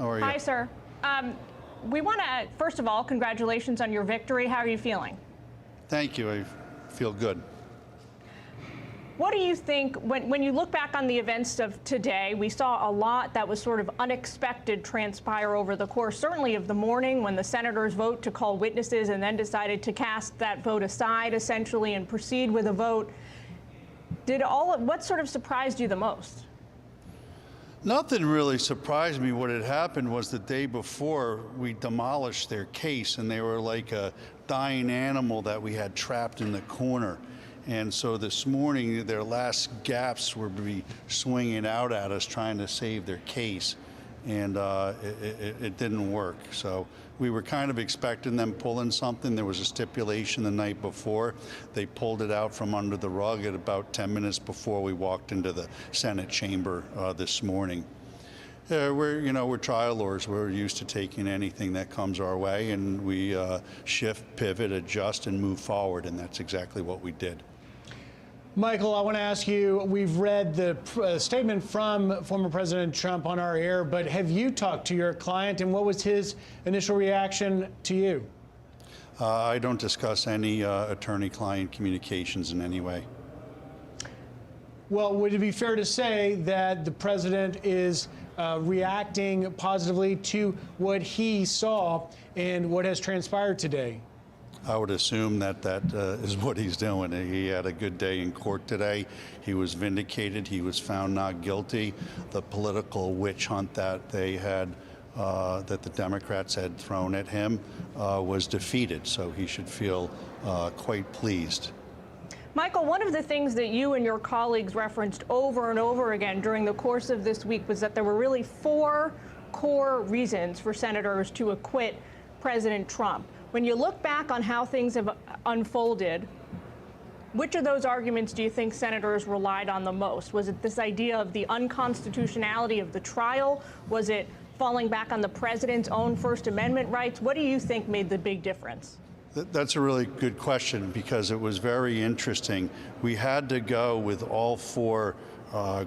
How are you? Hi, sir. We want to, first of all, congratulations on your victory. How are you feeling? Thank you. I feel good. What do you think, when you look back on the events of today, we saw a lot that was sort of unexpected transpire over the course, certainly of the morning, when the senators vote to call witnesses and then decided to cast that vote aside, essentially, and proceed with a vote. What sort of surprised you the most? Nothing really surprised me. What had happened was the day before we demolished their case, and they were like a dying animal that we had trapped in the corner. And so this morning, their last gasps were be swinging out at us, trying to save their case, and it didn't work. So we were kind of expecting them pulling something. There was a stipulation the night before. They pulled it out from under the rug at about 10 minutes before we walked into the Senate chamber this morning. We're trial lawyers. We're used to taking anything that comes our way, and we shift, pivot, adjust, and move forward, and that's exactly what we did. Michael, I want to ask you, we've read the statement from former President Trump on our air, but have you talked to your client, and what was his initial reaction to you? I don't discuss any attorney-client communications in any way. Well, would it be fair to say that the president is reacting positively to what he saw and what has transpired today? I would assume that is what he's doing. He had a good day in court today. He was vindicated. He was found not guilty. The political witch hunt that they had, that the Democrats had thrown at him, was defeated. So he should feel quite pleased. Michael, one of the things that you and your colleagues referenced over and over again during the course of this week was that there were really 4 core reasons for senators to acquit President Trump. When you look back on how things have unfolded, which of those arguments do you think senators relied on the most? Was it this idea of the unconstitutionality of the trial? Was it falling back on the president's own First Amendment rights? What do you think made the big difference? That's a really good question, because it was very interesting. We had to go with all 4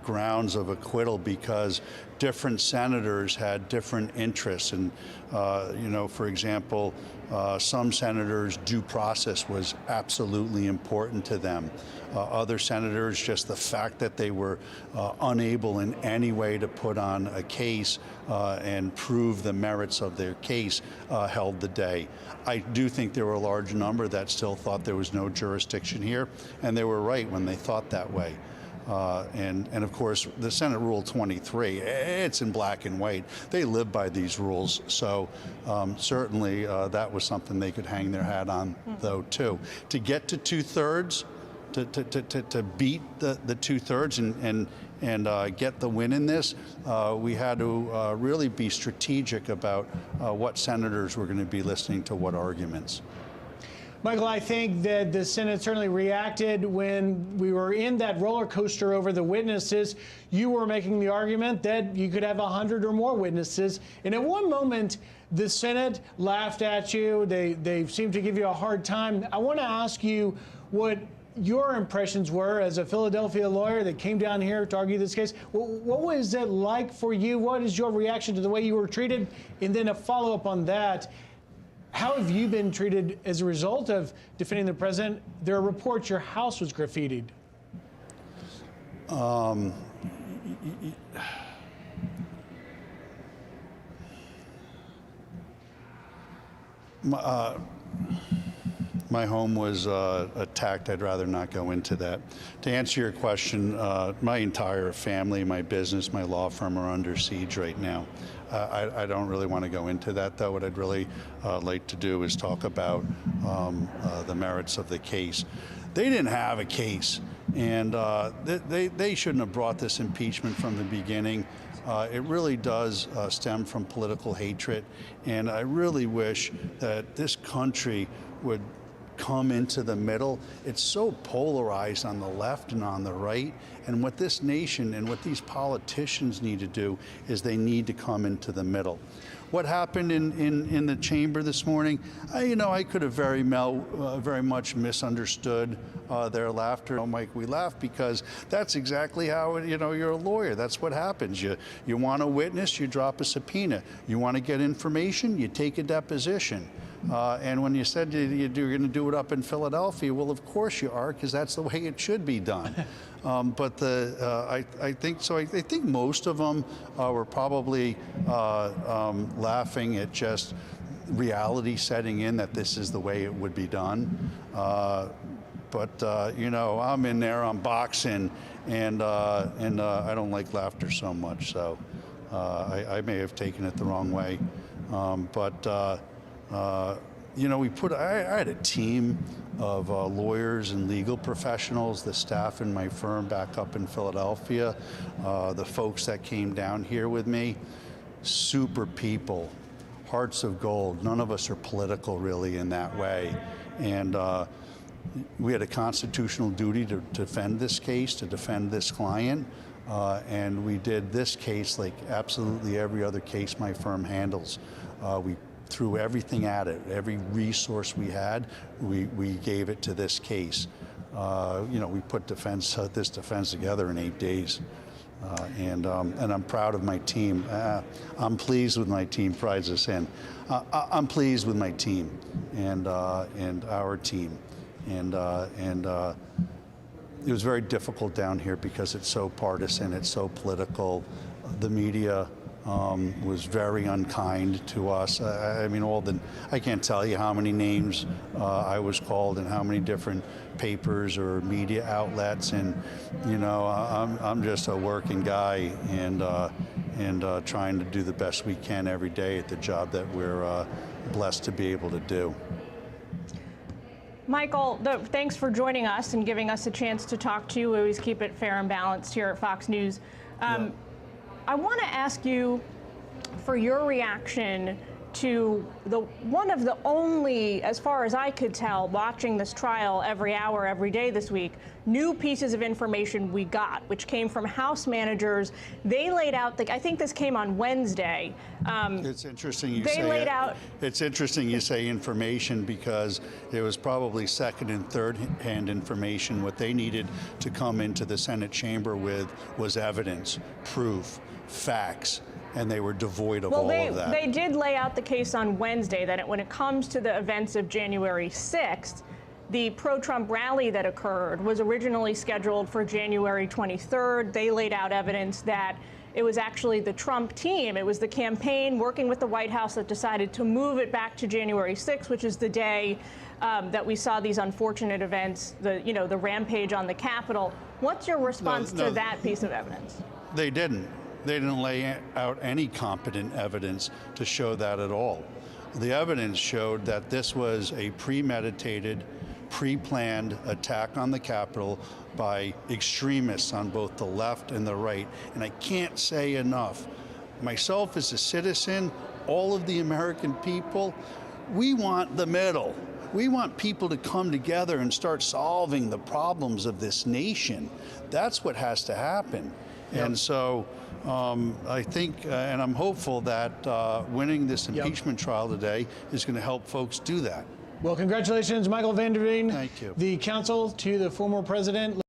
grounds of acquittal because different senators had different interests. And, for example, some senators' due process was absolutely important to them. Other senators, just the fact that they were unable in any way to put on a case and prove the merits of their case held the day. I do think there were a large number that still thought there was no jurisdiction here, and they were right when they thought that way. And of course, the Senate Rule 23, it's in black and white. They live by these rules. So certainly that was something they could hang their hat on, though, too. To get to 2/3, to beat the 2/3 and get the win in this, we had to really be strategic about what senators were going to be listening to what arguments. Michael, I think that the Senate certainly reacted when we were in that roller coaster over the witnesses. You were making the argument that you could have 100 or more witnesses. And at one moment, the Senate laughed at you. They seemed to give you a hard time. I want to ask you what your impressions were as a Philadelphia lawyer that came down here to argue this case. What was it like for you? What is your reaction to the way you were treated? And then a follow-up on that. How have you been treated as a result of defending the president? There are reports your house was graffitied. My home was attacked. I'd rather not go into that. To answer your question, my entire family, my business, my law firm are under siege right now. I don't really want to go into that, though. What I'd really like to do is talk about the merits of the case. They didn't have a case, and they shouldn't have brought this impeachment from the beginning. It really does stem from political hatred, and I really wish that this country would come into the middle. It's so polarized on the left and on the right, and what this nation and what these politicians need to do is they need to come into the middle. what happened in the chamber this morning, I could have very much misunderstood their laughter. Mike, we laugh because that's exactly how, you're a lawyer. That's what happens. You want a witness, you drop a subpoena. You want to get information, you take a deposition. And when you said you're going to do it up in Philadelphia, well, of course you are, because that's the way it should be done. But I think most of them were probably laughing at just reality setting in that this is the way it would be done. But I'm in there, I'm boxing, and I don't like laughter so much. So I may have taken it the wrong way. I had a team of lawyers and legal professionals, the staff in my firm back up in Philadelphia, the folks that came down here with me, super people, hearts of gold. None of us are political really in that way. And we had a constitutional duty to defend this case, to defend this client. And we did this case like absolutely every other case my firm handles. We threw everything at it. Every resource we had, we gave it to this case. We put this defense together in 8 days. And I'm proud of my team. I'm pleased with my team, prides us in. I'm pleased with my team and our team. And it was very difficult down here because it's so partisan, it's so political. The media was very unkind to us. I can't tell you how many names I was called and how many different papers or media outlets. And I'm just a working guy and trying to do the best we can every day at the job that we're blessed to be able to do. Michael, thanks for joining us and giving us a chance to talk to you. We always keep it fair and balanced here at Fox News. I want to ask you for your reaction to one of the only, as far as I could tell, watching this trial every hour, every day this week, new pieces of information we got, which came from House managers. They laid out, I think this came on Wednesday. It's interesting you say It's interesting you say information, because it was probably second and third hand information. What they needed to come into the Senate chamber with was evidence, proof, facts. And they were devoid of all of that. They did lay out the case on Wednesday that when it comes to the events of January 6th, the pro-Trump rally that occurred was originally scheduled for January 23rd. They laid out evidence that it was actually the Trump team, it was the campaign working with the White House that decided to move it back to January 6th, which is the day that we saw these unfortunate events, the rampage on the Capitol. What's your response to that piece of evidence? They didn't. They didn't lay out any competent evidence to show that at all. The evidence showed that this was a premeditated, pre-planned attack on the Capitol by extremists on both the left and the right. And I can't say enough. Myself as a citizen, all of the American people, we want the middle. We want people to come together and start solving the problems of this nation. That's what has to happen. Yep. And so I think, and I'm hopeful that winning this impeachment trial today is going to help folks do that. Well, congratulations, Michael Van Der Veen. Thank you. The counsel to the former president.